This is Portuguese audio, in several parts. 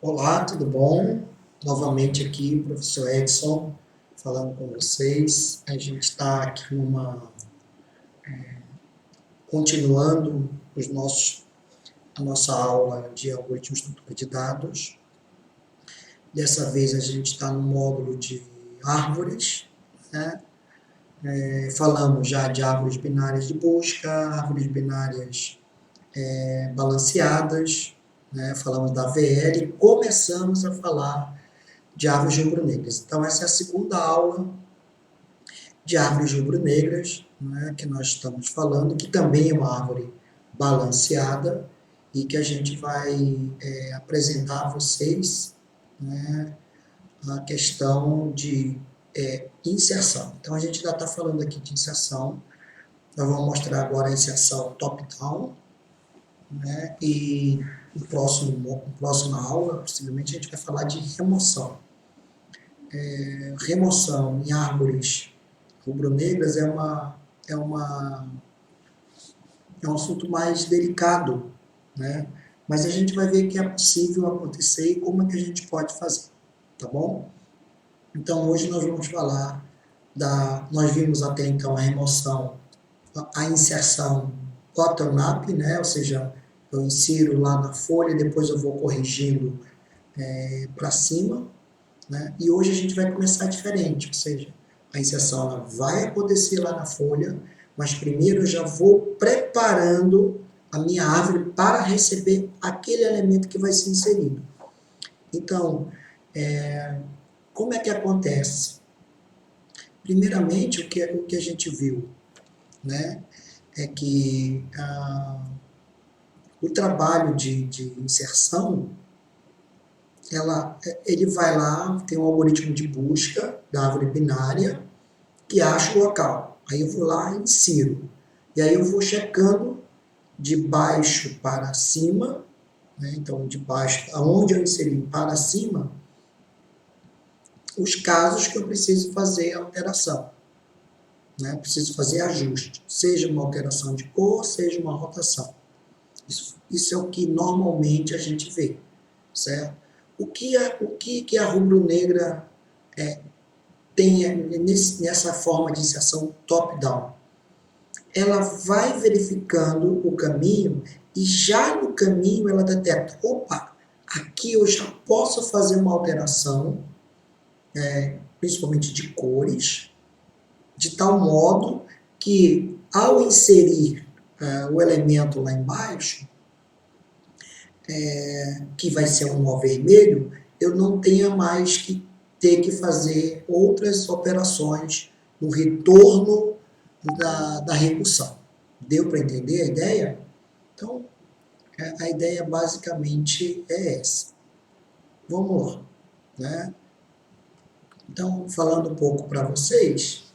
Olá, tudo bom? Novamente aqui, o professor Edson, falando com vocês. A gente está aqui continuando a nossa aula de algoritmos de estrutura de dados. Dessa vez a gente está no módulo de árvores, né? Falamos já de árvores binárias de busca, árvores binárias balanceadas, né? Falamos da VL e começamos a falar de árvores rubro-negras. Então, essa é a segunda aula de árvores rubro-negras, né, que nós estamos falando, que também é uma árvore balanceada e que a gente vai apresentar a vocês, né, a questão de inserção. Então, a gente ainda está falando aqui de inserção. Nós vamos mostrar agora a inserção top-down, né, e no próxima aula, possivelmente, a gente vai falar de remoção. Remoção em árvores rubro-negras é um assunto mais delicado, né? Mas a gente vai ver que é possível acontecer e como é que a gente pode fazer, tá bom? Então hoje nós vamos falar nós vimos até então a remoção, a inserção bottom-up, né? Ou seja, eu insiro lá na folha, depois eu vou corrigindo para cima, né? E hoje a gente vai começar diferente, ou seja, a inserção ela vai acontecer lá na folha, mas primeiro eu já vou preparando a minha árvore para receber aquele elemento que vai ser inserido. Então, como é que acontece? Primeiramente, o que a gente viu, né, é que o trabalho de inserção, ele vai lá, tem um algoritmo de busca da árvore binária, que acha o local. Aí eu vou lá e insiro. E aí eu vou checando de baixo para cima, né? Então de baixo, aonde eu inseri para cima, os casos que eu preciso fazer alteração. Né? Preciso fazer ajuste, seja uma alteração de cor, seja uma rotação. Isso é o que normalmente a gente vê, certo? O que a rubro-negra tem nessa forma de inserção top-down? Ela vai verificando o caminho e já no caminho ela detecta, opa, aqui eu já posso fazer uma alteração, principalmente de cores, de tal modo que ao inserir o elemento lá embaixo, que vai ser um nó vermelho, eu não tenha mais que ter que fazer outras operações no retorno da recursão. Deu para entender a ideia? Então, a ideia basicamente é essa. Vamos lá, né? Então, falando um pouco para vocês,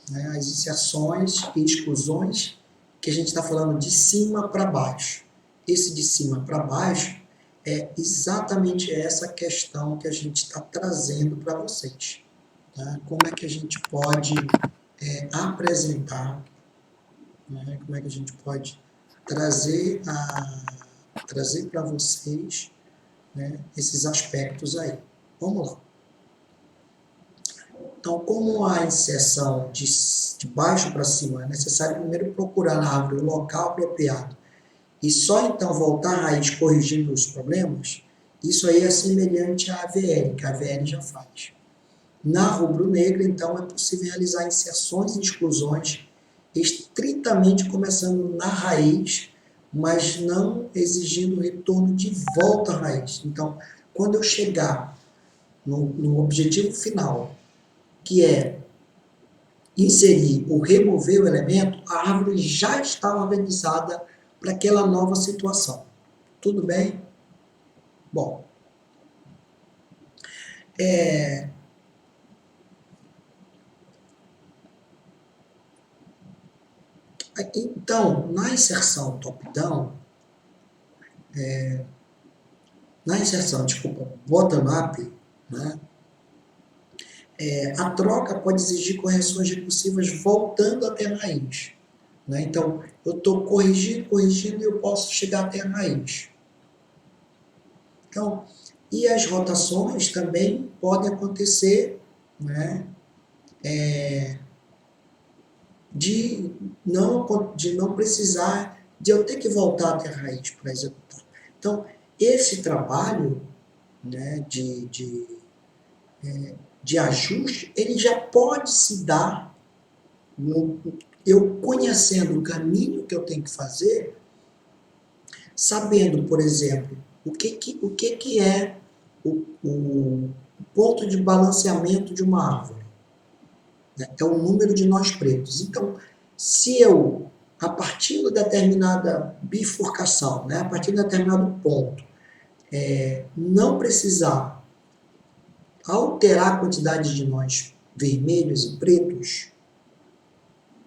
né, as inserções e exclusões, que a gente está falando de cima para baixo. Esse de cima para baixo é exatamente essa questão que a gente está trazendo para vocês. Tá? Como é que a gente pode apresentar, né, como é que a gente pode trazer para vocês, né, esses aspectos aí. Vamos lá. Então, como a inserção de baixo para cima é necessário primeiro procurar na árvore o local apropriado e só então voltar à raiz corrigindo os problemas, isso aí é semelhante à AVL, que a AVL já faz. Na rubro-negra, então, é possível realizar inserções e exclusões estritamente começando na raiz, mas não exigindo retorno de volta à raiz. Então, quando eu chegar no objetivo final, que é inserir ou remover o elemento, a árvore já está organizada para aquela nova situação. Tudo bem? Bom, então, na inserção top-down, na inserção, desculpa, bottom-up, né, a troca pode exigir correções recursivas voltando até a raiz. Né? Então, eu estou corrigindo e eu posso chegar até a raiz. Então, E as rotações também podem acontecer, né, de não precisar, de eu ter que voltar até a raiz para executar. Então, esse trabalho, né, de ajuste, ele já pode se dar, eu conhecendo o caminho que eu tenho que fazer, sabendo, por exemplo, o que é o ponto de balanceamento de uma árvore. Né? É o número de nós pretos. Então, se eu, a partir de determinada bifurcação, né, a partir de determinado ponto, não precisar alterar a quantidade de nós vermelhos e pretos,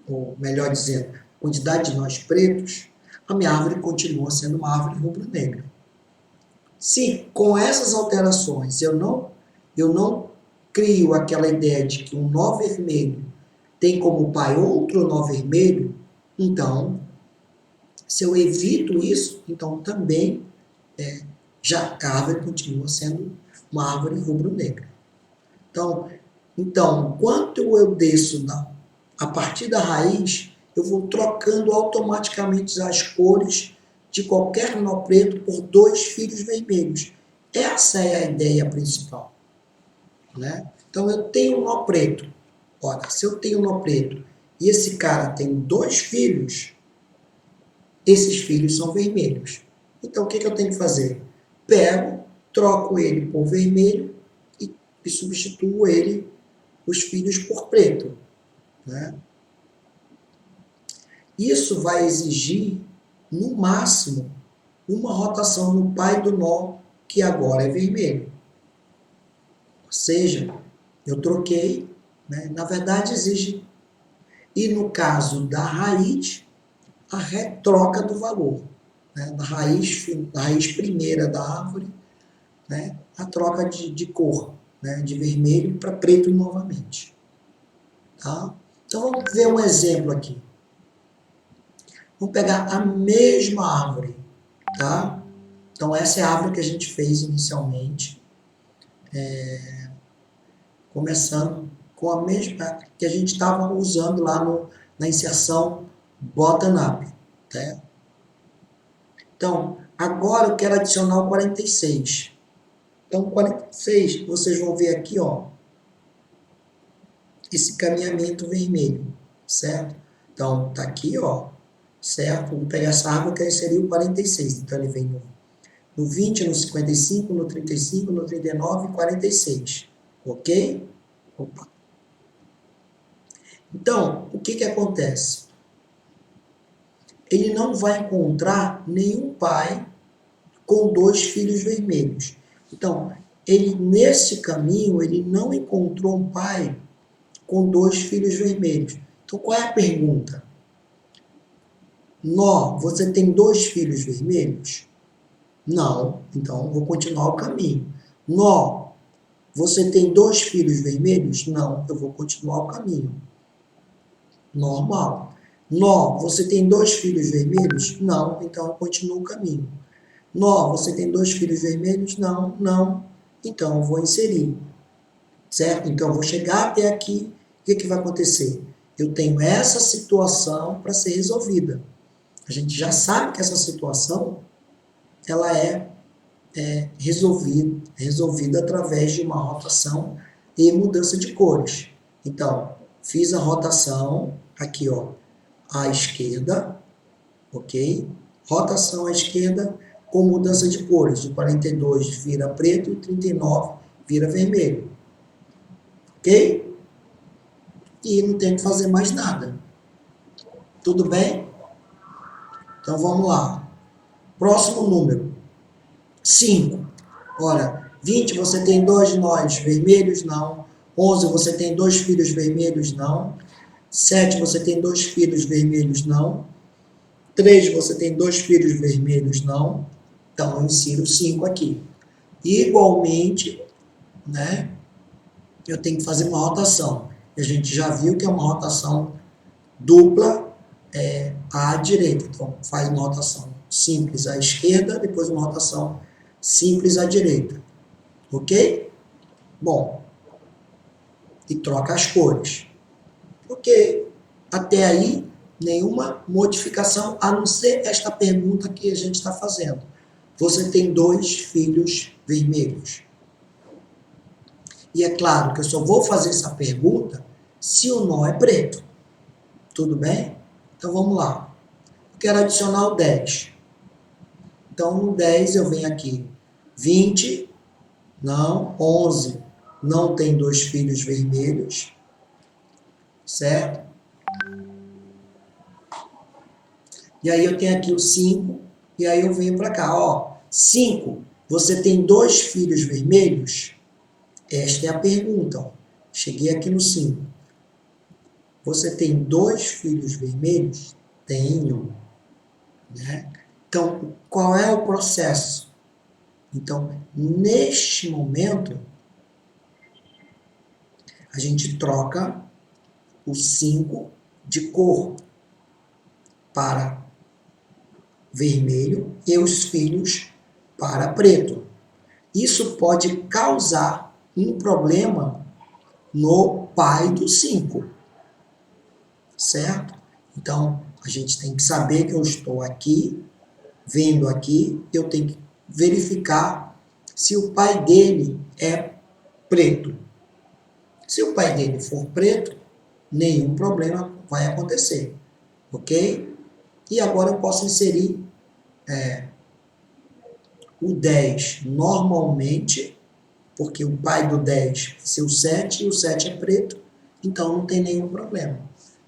ou melhor dizendo, quantidade de nós pretos, a minha árvore continua sendo uma árvore rubro-negra. Se com essas alterações eu não crio aquela ideia de que um nó vermelho tem como pai outro nó vermelho, então, se eu evito isso, então também já a árvore continua sendo uma árvore rubro-negra. Então, enquanto eu desço a partir da raiz, eu vou trocando automaticamente as cores de qualquer nó preto por 2 fios vermelhos. Essa é a ideia principal. Né? Então, eu tenho um nó preto. Ora, se eu tenho um nó preto e esse cara tem 2 filhos, esses filhos são vermelhos. Então, o que eu tenho que fazer? Pego, troco ele por vermelho e substituo ele, os filhos, por preto. Né? Isso vai exigir, no máximo, uma rotação no pai do nó, que agora é vermelho. Ou seja, eu troquei, né? Na verdade exige, e no caso da raiz, a retroca do valor. Né? Da raiz primeira da árvore, né? A troca de cor, né? De vermelho para preto novamente. Tá? Então vamos ver um exemplo aqui. Vamos pegar a mesma árvore, tá? Então essa é a árvore que a gente fez inicialmente, começando com a mesma que a gente estava usando lá na inserção bottom-up, tá? Então, agora eu quero adicionar o 46. Então, 46, vocês vão ver aqui, ó, esse caminhamento vermelho, certo? Então, tá aqui, ó, certo? Vou pegar essa árvore que eu inseri o 46. Então, ele vem no 20, no 55, no 35, no 39 e 46. Ok? Opa. Então, o que acontece? Ele não vai encontrar nenhum pai com 2 filhos vermelhos. Então, ele nesse caminho, ele não encontrou um pai com 2 filhos vermelhos. Então, qual é a pergunta? Nó, você tem 2 filhos vermelhos? Não, então vou continuar o caminho. Nó, você tem 2 filhos vermelhos? Não, eu vou continuar o caminho. Normal. Nó, você tem 2 filhos vermelhos? Não, então eu continuo o caminho. Nó, você tem 2 filhos vermelhos? Não, não. Então eu vou inserir. Certo? Então eu vou chegar até aqui. O que vai acontecer? Eu tenho essa situação para ser resolvida. A gente já sabe que essa situação ela é resolvida através de uma rotação e mudança de cores. Então, fiz a rotação aqui, ó, à esquerda, ok? Rotação à esquerda com mudança de cores. De 42 vira preto e 39 vira vermelho. Ok? E não tem que fazer mais nada. Tudo bem? Então vamos lá. Próximo número. 5. Ora, 20 você tem 2 nós vermelhos? Não. 11 você tem 2 filhos vermelhos? Não. 7 você tem 2 filhos vermelhos? Não. 3 você tem 2 filhos vermelhos? Não. Então eu insiro 5 aqui. Igualmente, né, eu tenho que fazer uma rotação. A gente já viu que é uma rotação dupla à direita. Então faz uma rotação simples à esquerda, depois uma rotação simples à direita. Ok? Bom, e troca as cores. Ok. Até aí, nenhuma modificação, a não ser esta pergunta que a gente está fazendo. Você tem 2 filhos vermelhos. E é claro que eu só vou fazer essa pergunta se o nó é preto. Tudo bem? Então vamos lá. Eu quero adicionar o 10. Então no 10 eu venho aqui. 20, não. 11, não tem 2 filhos vermelhos. Certo? E aí eu tenho aqui o 5, e aí eu venho para cá. Ó, 5, você tem 2 filhos vermelhos? Esta é a pergunta. Ó. Cheguei aqui no 5. Você tem 2 filhos vermelhos? Tenho. Né? Então, qual é o processo? Então, neste momento, a gente troca o 5 de cor para vermelho e os filhos para preto. Isso pode causar um problema no pai do 5, certo? Então, a gente tem que saber que eu estou aqui, vendo aqui, eu tenho que verificar se o pai dele é preto. Se o pai dele for preto, nenhum problema vai acontecer, ok? E agora eu posso inserir o 10 normalmente, porque o pai do 10 vai ser o 7 e o 7 é preto, então não tem nenhum problema.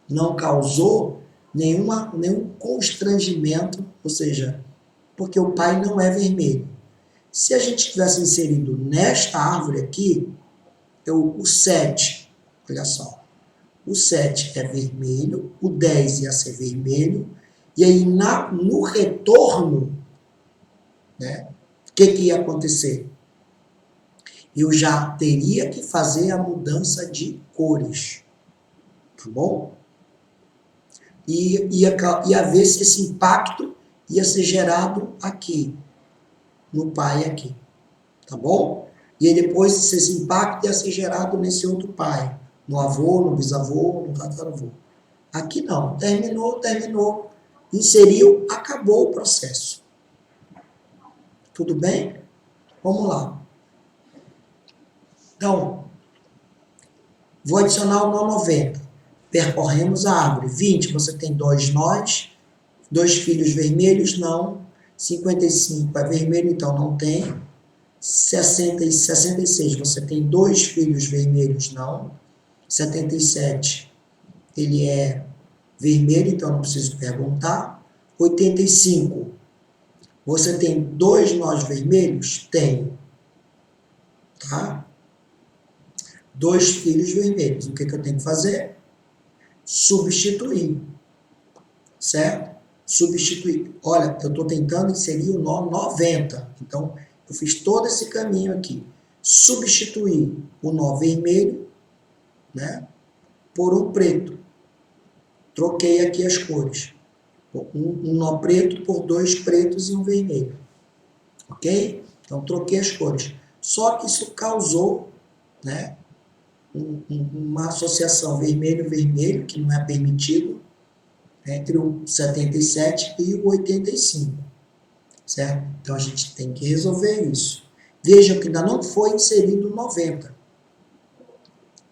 Não causou nenhum constrangimento, ou seja, porque o pai não é vermelho. Se a gente tivesse inserido nesta árvore aqui, o 7, olha só, o 7 é vermelho, o 10 ia ser vermelho, e aí no retorno, né, o que ia acontecer? Eu já teria que fazer a mudança de cores, tá bom? E ia ver se esse impacto ia ser gerado aqui, no pai aqui, tá bom? E aí depois esse impacto ia ser gerado nesse outro pai, no avô, no bisavô, no tataravô. Aqui não, terminou, inseriu, acabou o processo. Tudo bem? Vamos lá. Então, vou adicionar o nó 90. Percorremos a árvore. 20, você tem 2 nós. 2 filhos vermelhos, não. 55 é vermelho, então não tem. 66, você tem 2 filhos vermelhos, não. 77, ele é vermelho, então não preciso perguntar. 85, você tem 2 nós vermelhos? Tem. Tá? 2 filhos vermelhos. O que eu tenho que fazer? Substituir. Certo? Substituir. Olha, eu estou tentando inserir o nó 90. Então, eu fiz todo esse caminho aqui. Substituir o nó vermelho, né, por um preto. Troquei aqui as cores. Um nó preto por 2 pretos e um vermelho. Ok? Então, troquei as cores. Só que isso causou, né, uma associação vermelho-vermelho, que não é permitido, entre o 77 e o 85, certo? Então a gente tem que resolver isso. Vejam que ainda não foi inserido o 90.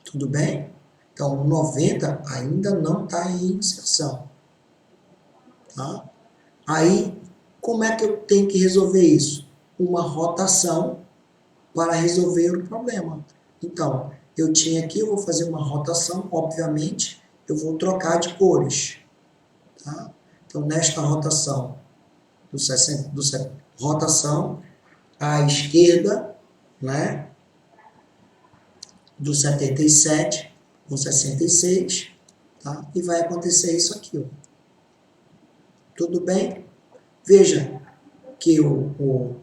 Tudo bem? Então o 90 ainda não está em inserção. Tá? Aí, como é que eu tenho que resolver isso? Uma rotação para resolver o problema. Então, eu tinha aqui, eu vou fazer uma rotação, obviamente, eu vou trocar de cores. Tá? Então, nesta rotação, rotação à esquerda, né, do 77 com 66, tá? E vai acontecer isso aqui. Ó. Tudo bem? Veja que o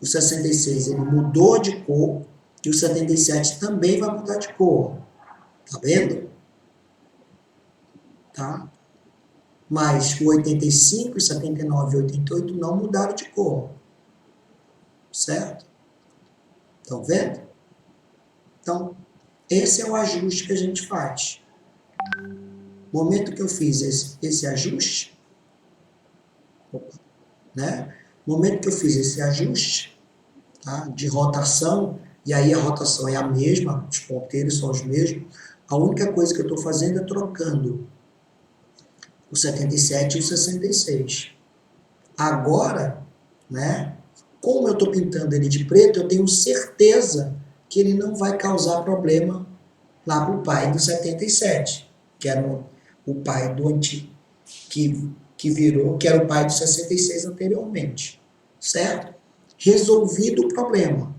66 ele mudou de cor e o 77 também vai mudar de cor. Tá vendo? Tá? Mas o 85, 79 e 88 não mudaram de cor. Certo? Estão vendo? Então, esse é o ajuste que a gente faz. No momento que eu fiz esse ajuste, né? No momento que eu fiz esse ajuste, tá? De rotação, e aí a rotação é a mesma, os ponteiros são os mesmos, a única coisa que eu estou fazendo é trocando o 77 e o 66. Agora, né, como eu estou pintando ele de preto, eu tenho certeza que ele não vai causar problema lá para o pai do 77, que era o pai do antigo, que virou, que era o pai do 66 anteriormente, certo? Resolvido o problema,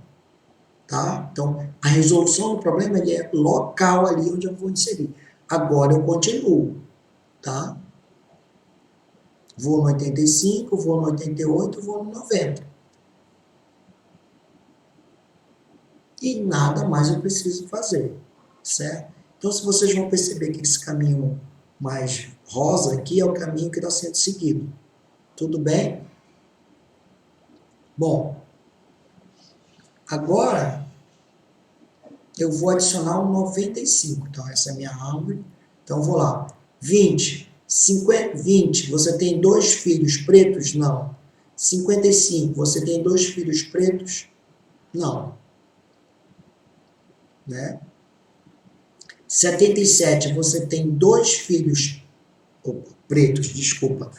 tá? Então, a resolução do problema ele é local ali onde eu vou inserir. Agora eu continuo, tá? Vou no 85, vou no 88, vou no 90. E nada mais eu preciso fazer, certo? Então, se vocês vão perceber que esse caminho mais rosa aqui é o caminho que está sendo seguido. Tudo bem? Bom, agora eu vou adicionar um 95. Então, essa é a minha árvore. Então, vou lá. 20. 50, 20. Você tem 2 filhos pretos? Não. 55. Você tem 2 filhos pretos? Não. Né? 77. Você tem 2 filhos pretos, desculpa.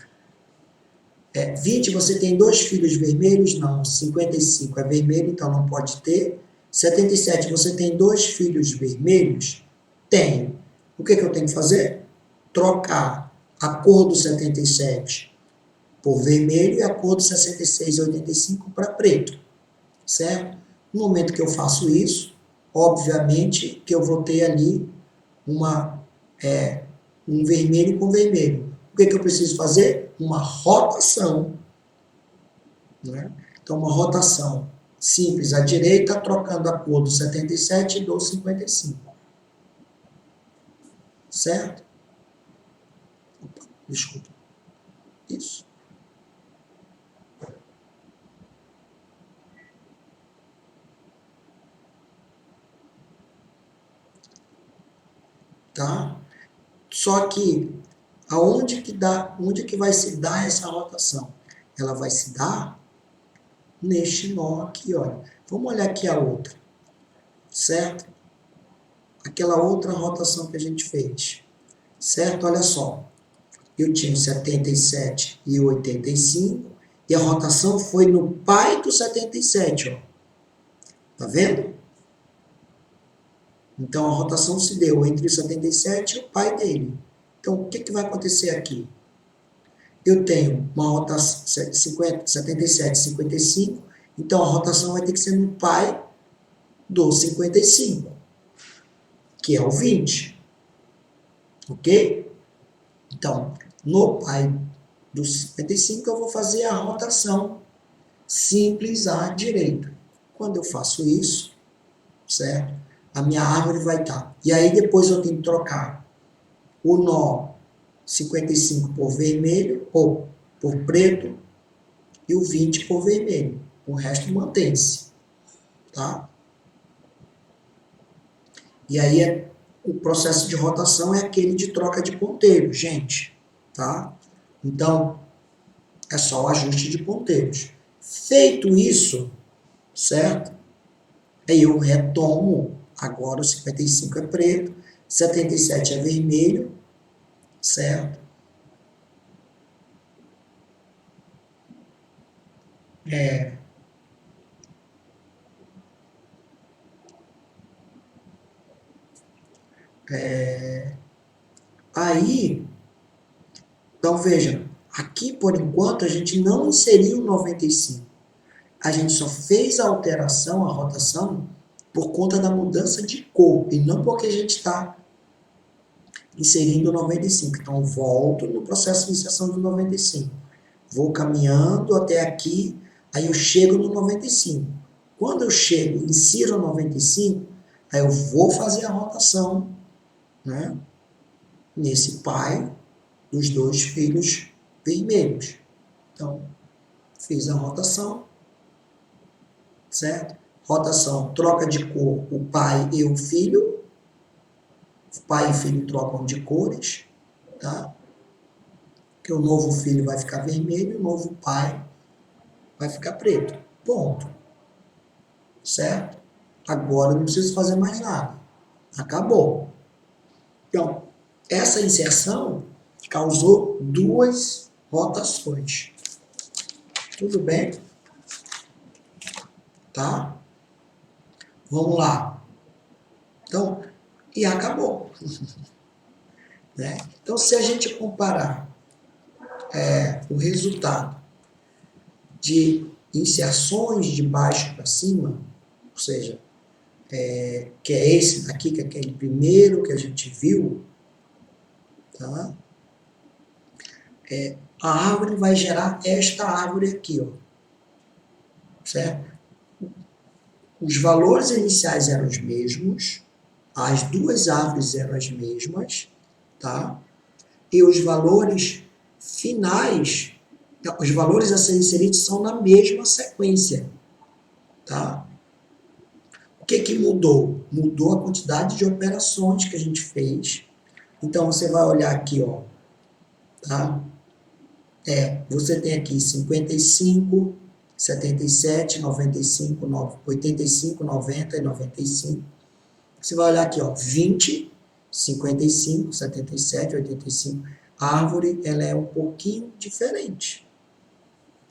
20, você tem 2 filhos vermelhos? Não. 55 é vermelho, então não pode ter. 77, você tem 2 filhos vermelhos? Tenho. O que eu tenho que fazer? Trocar a cor do 77 por vermelho e a cor do 66 e 85 para preto. Certo? No momento que eu faço isso, obviamente que eu vou ter ali um vermelho com vermelho. O que eu preciso fazer? Uma rotação. Né? Então, uma rotação simples à direita, trocando a cor do 77 e do 55. Certo? Opa, desculpa. Isso. Tá? Só que onde que vai se dar essa rotação? Ela vai se dar neste nó aqui, olha. Vamos olhar aqui a outra, certo? Aquela outra rotação que a gente fez, certo? Olha só, eu tinha o 77 e o 85, e a rotação foi no pai do 77, ó. Tá vendo? Então a rotação se deu entre o 77 e o pai dele. Então o que vai acontecer aqui? Eu tenho uma rotação 50, 77, 55, então a rotação vai ter que ser no pai do 55, que é o 20. Ok? Então, no pai do 55 eu vou fazer a rotação simples à direita. Quando eu faço isso, certo? A minha árvore vai estar. E aí depois eu tenho que trocar o nó 55 por vermelho, ou por preto, e o 20 por vermelho. O resto mantém-se, tá? E aí o processo de rotação é aquele de troca de ponteiro, gente, tá? Então, é só o ajuste de ponteiros. Feito isso, certo? Aí eu retomo, agora o 55 é preto, 77 é vermelho, certo? Aí, então veja, aqui por enquanto a gente não inseriu o 95. A gente só fez a alteração, a rotação, por conta da mudança de cor, e não porque a gente está inserindo o 95. Então, volto no processo de inserção do 95. Vou caminhando até aqui, aí eu chego no 95. Quando eu chego, insiro o 95, aí eu vou fazer a rotação, né, nesse pai dos 2 filhos vermelhos. Então, fiz a rotação, certo? rotação, troca de cor o pai e o filho. O pai e o filho trocam de cores, tá? Que o novo filho vai ficar vermelho, o novo pai vai ficar preto. Ponto. Certo? Agora não preciso fazer mais nada. Acabou. Então, essa inserção causou 2 rotações. Tudo bem? Tá? Vamos lá. Então, e acabou. Né? Então, se a gente comparar o resultado de inserções de baixo para cima, ou seja, que é esse daqui, que é aquele primeiro que a gente viu, tá? A árvore vai gerar esta árvore aqui, ó, certo? Os valores iniciais eram os mesmos, as 2 árvores eram as mesmas, tá? E os valores finais, os valores a serem inseridos são na mesma sequência, tá? O que mudou? Mudou a quantidade de operações que a gente fez. Então, você vai olhar aqui, ó, tá? Você tem aqui 55, 77, 95, 85, 90 e 95. Você vai olhar aqui, ó, 20, 55, 77, 85. A árvore, ela é um pouquinho diferente,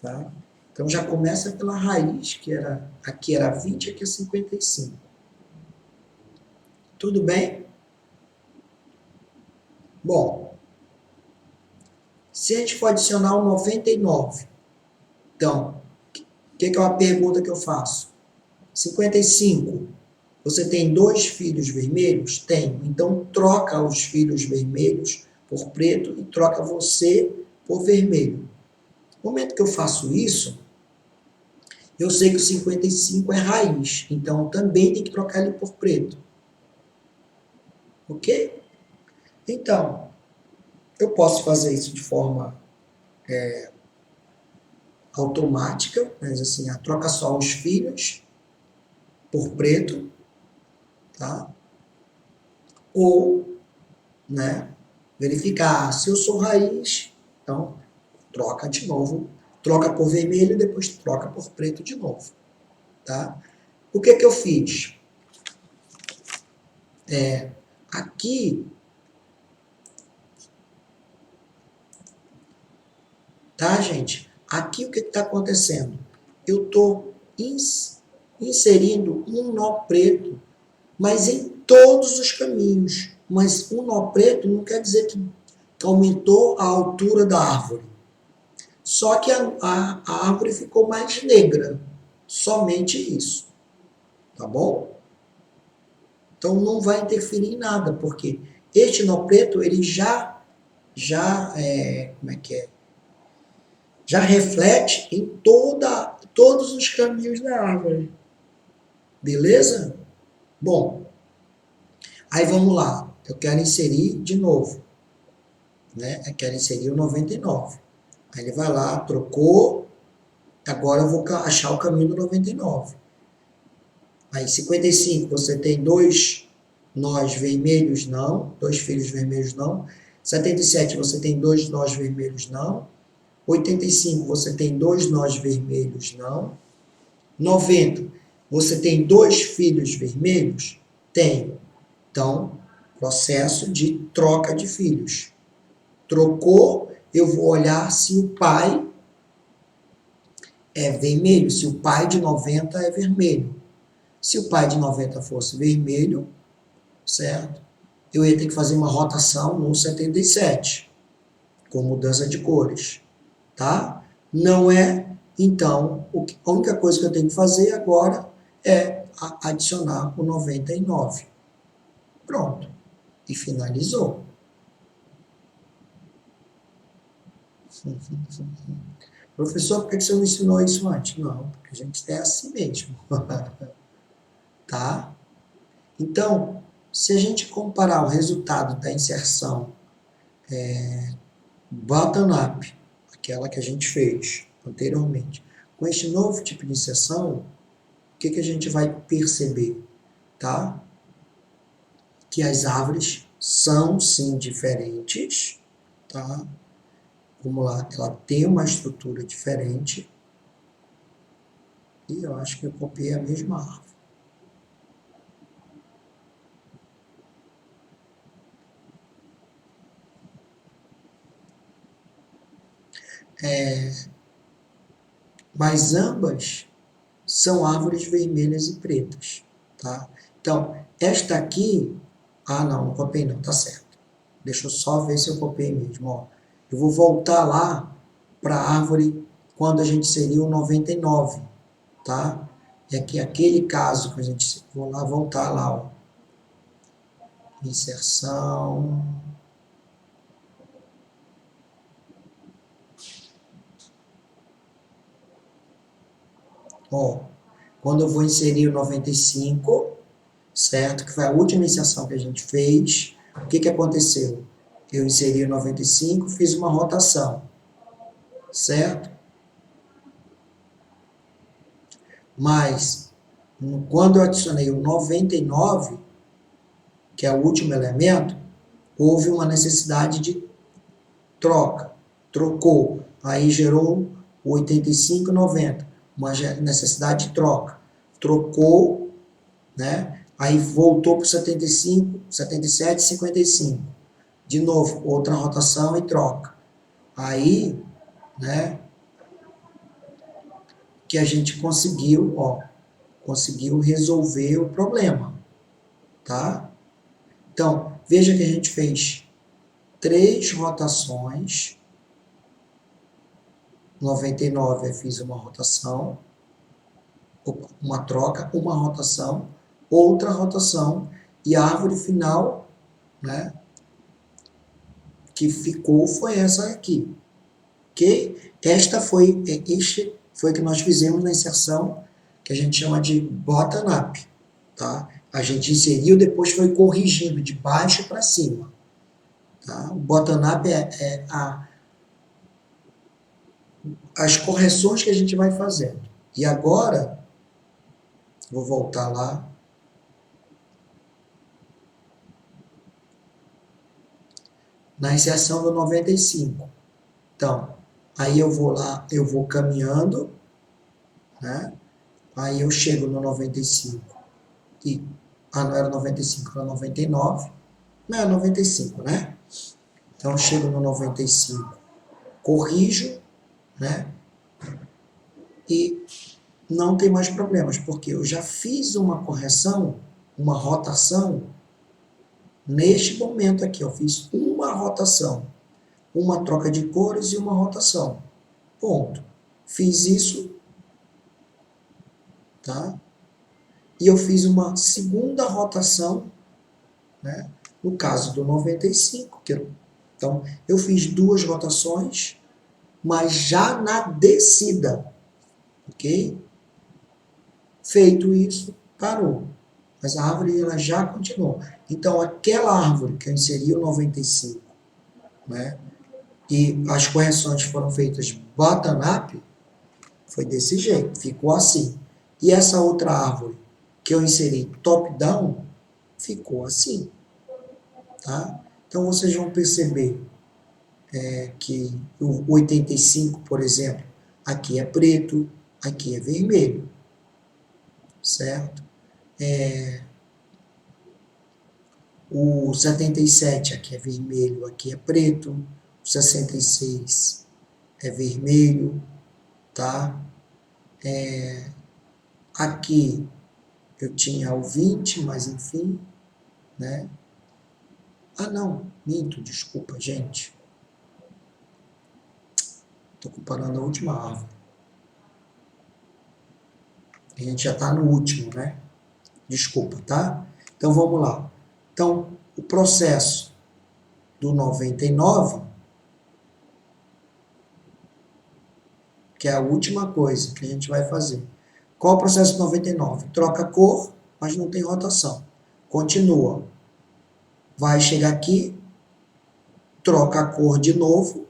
tá? Então, já começa pela raiz, que aqui era 20, aqui é 55. Tudo bem? Bom, se a gente for adicionar o 99, então, o que é uma pergunta que eu faço? 55, você tem 2 filhos vermelhos? Tenho. Então, troca os filhos vermelhos por preto e troca você por vermelho. No momento que eu faço isso, eu sei que o 55 é raiz, então também tem que trocar ele por preto. Ok? Então, eu posso fazer isso de forma automática, mas assim, troca só os filhos por preto, tá? Ou, né, verificar se eu sou raiz, então troca de novo, troca por vermelho e depois troca por preto de novo, tá? O que eu fiz? Aqui, tá, gente? Aqui o que está acontecendo? Eu estou inserindo um nó preto, mas em todos os caminhos. Mas um nó preto não quer dizer que aumentou a altura da árvore. Só que a árvore ficou mais negra. Somente isso. Tá bom? Então não vai interferir em nada, porque este nó preto, ele como é que é? Já reflete em todos os caminhos da árvore. Beleza? Bom, aí vamos lá. Eu quero inserir de novo. Né? Eu quero inserir o 99. Aí ele vai lá, trocou. Agora eu vou achar o caminho do 99. Aí 55, você tem 2 nós vermelhos? Não. 2 filhos vermelhos? Não. 77, você tem 2 nós vermelhos? Não. 85, você tem 2 nós vermelhos? Não. 90, você tem 2 filhos vermelhos? Tenho. Então, processo de troca de filhos. Trocou, eu vou olhar se o pai é vermelho, se o pai de 90 é vermelho. Se o pai de 90 fosse vermelho, certo? Eu ia ter que fazer uma rotação no 77, com mudança de cores, tá? Não é, então, a única coisa que eu tenho que fazer agora é adicionar o 99. Pronto. E finalizou. Professor, por que você não ensinou isso antes? Não, porque a gente é assim mesmo. Tá? Então, se a gente comparar o resultado da inserção bottom-up, aquela que a gente fez anteriormente, com este novo tipo de inserção, que a gente vai perceber, tá? Que as árvores são sim diferentes, tá? Vamos lá, ela tem uma estrutura diferente e eu acho que eu copiei a mesma árvore. Mas ambas são árvores vermelhas e pretas, tá? Então, esta aqui, não copiei não, tá certo. Deixa eu só ver se eu copiei mesmo, ó. Eu vou voltar lá para a árvore quando a gente inseriu o 99, tá? E aqui, aquele caso que a gente, vou lá voltar lá, ó. Inserção. Ó, quando eu vou inserir o 95, certo? Que foi a última inserção que a gente fez. O que que aconteceu? Eu inseri o 95, fiz uma rotação, certo? Mas, quando eu adicionei o 99, que é o último elemento, houve uma necessidade de troca. Trocou. Aí gerou o 85 e 90. Uma necessidade de troca. Trocou, né? Aí voltou para o 75, 77 e 55. De novo, outra rotação e troca. Aí, né, que a gente conseguiu, ó, conseguiu resolver o problema, tá? Então, veja que a gente fez 3 rotações. 99 eu fiz uma rotação, uma troca, uma rotação, outra rotação, e a árvore final, né, que ficou foi essa aqui. Ok? Este foi que nós fizemos na inserção que a gente chama de bottom-up. Tá? A gente inseriu, depois foi corrigindo de baixo para cima. Tá? O bottom-up é as correções que a gente vai fazendo. E agora, vou voltar lá. Na inserção do 95. Então, aí eu vou lá, eu vou caminhando, né? Aí eu chego no 95 e não era 95, era 99. Não, é 95, né? Então eu chego no 95, corrijo, né? E não tem mais problemas, porque eu já fiz uma correção, uma rotação, neste momento aqui, eu fiz uma rotação, uma troca de cores e uma rotação. Ponto. Fiz isso, tá? E eu fiz uma segunda rotação, né? No caso do 95, então eu fiz 2 rotações, mas já na descida, ok? Feito isso, parou. Mas a árvore ela já continuou. Então aquela árvore que eu inseri o 95, né? E as correções foram feitas bottom-up, foi desse jeito, ficou assim. E essa outra árvore que eu inseri top-down, ficou assim. Tá? Então vocês vão perceber que o 85, por exemplo, aqui é preto, aqui é vermelho, certo? O 77 aqui é vermelho, aqui é preto, o 66 é vermelho, tá? Aqui eu tinha o 20, mas enfim, né? Não, minto, desculpa, gente. Estou comparando a última árvore. A gente já está no último, né? Desculpa, tá? Então vamos lá. Então, o processo do 99, que é a última coisa que a gente vai fazer. Qual o processo do 99? Troca a cor, mas não tem rotação. Continua. Vai chegar aqui, troca a cor de novo,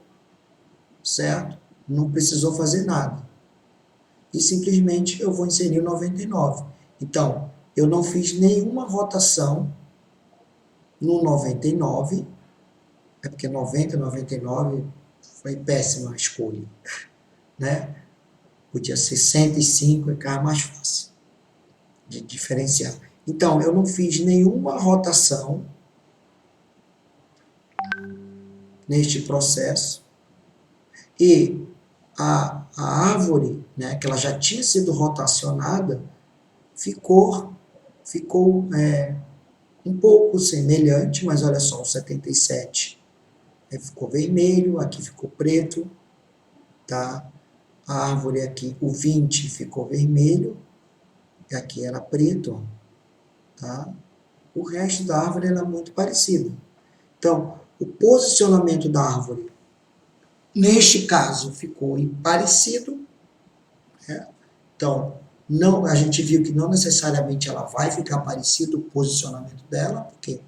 certo? Não precisou fazer nada. e simplesmente eu vou inserir o 99. Então, eu não fiz nenhuma rotação no 99, é porque 90, 99 foi péssima a escolha, né? Podia ser 105 e ficar mais fácil de diferenciar. Então, eu não fiz nenhuma rotação neste processo e a árvore, né, que ela já tinha sido rotacionada, ficou um pouco semelhante, mas olha só, o 77 ficou vermelho, aqui ficou preto, tá? A árvore aqui, o 20 ficou vermelho, e aqui era preto, tá? O resto da árvore era muito parecido. Então, o posicionamento da árvore, neste caso, ficou parecido, né? Então, não, a gente viu que não necessariamente ela vai ficar parecido o posicionamento dela, porque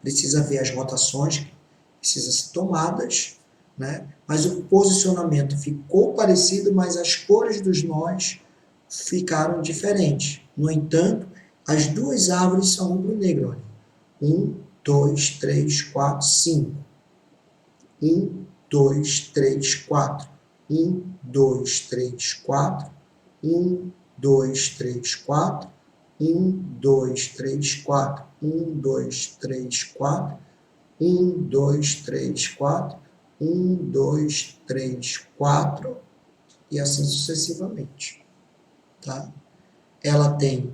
precisa ver as rotações que precisam ser tomadas, né? Mas o posicionamento ficou parecido, mas as cores dos nós ficaram diferentes. No entanto, as duas árvores são rubro-negro. 1, 2, 3, 4, 5. 1, 2, 3, 4. 1, 2, 3, 4. 1, 2, 3, 4. 1, 2, 3, 4. 1, 2, 3, 4. 1, 2, 3, 4. 1, 2, 3, 4. E assim sucessivamente. Tá? Ela tem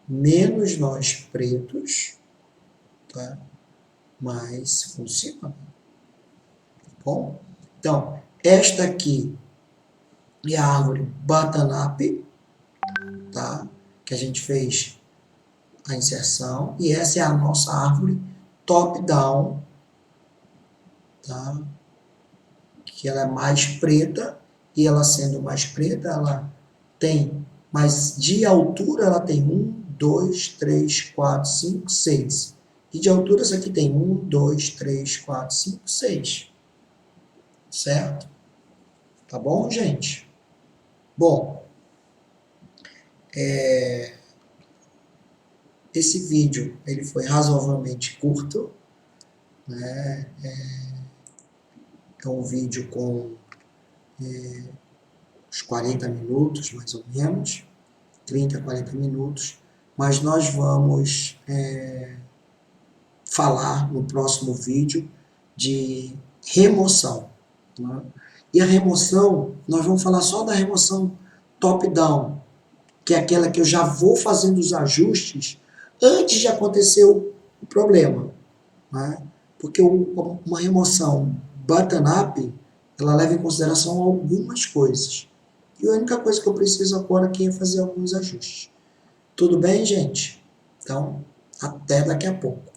menos nós pretos, tá? Mas funciona. Tá bom? Então, esta aqui é a árvore Butternut, tá? Que a gente fez a inserção. E essa é a nossa árvore top-down, tá? Que ela é mais preta. E ela sendo mais preta, ela tem, mas de altura ela tem 1, 2, 3, 4, 5, 6. E de altura essa aqui tem 1, 2, 3, 4, 5, 6. Certo? Tá bom, gente? Bom, esse vídeo ele foi razoavelmente curto, né? É um vídeo com uns 40 minutos, mais ou menos, 30, 40 minutos, mas nós vamos falar no próximo vídeo de remoção. Né? E a remoção, nós vamos falar só da remoção top-down, que é aquela que eu já vou fazendo os ajustes antes de acontecer o problema. Né? Porque uma remoção button-up, ela leva em consideração algumas coisas. E a única coisa que eu preciso agora aqui é fazer alguns ajustes. Tudo bem, gente? Então, até daqui a pouco.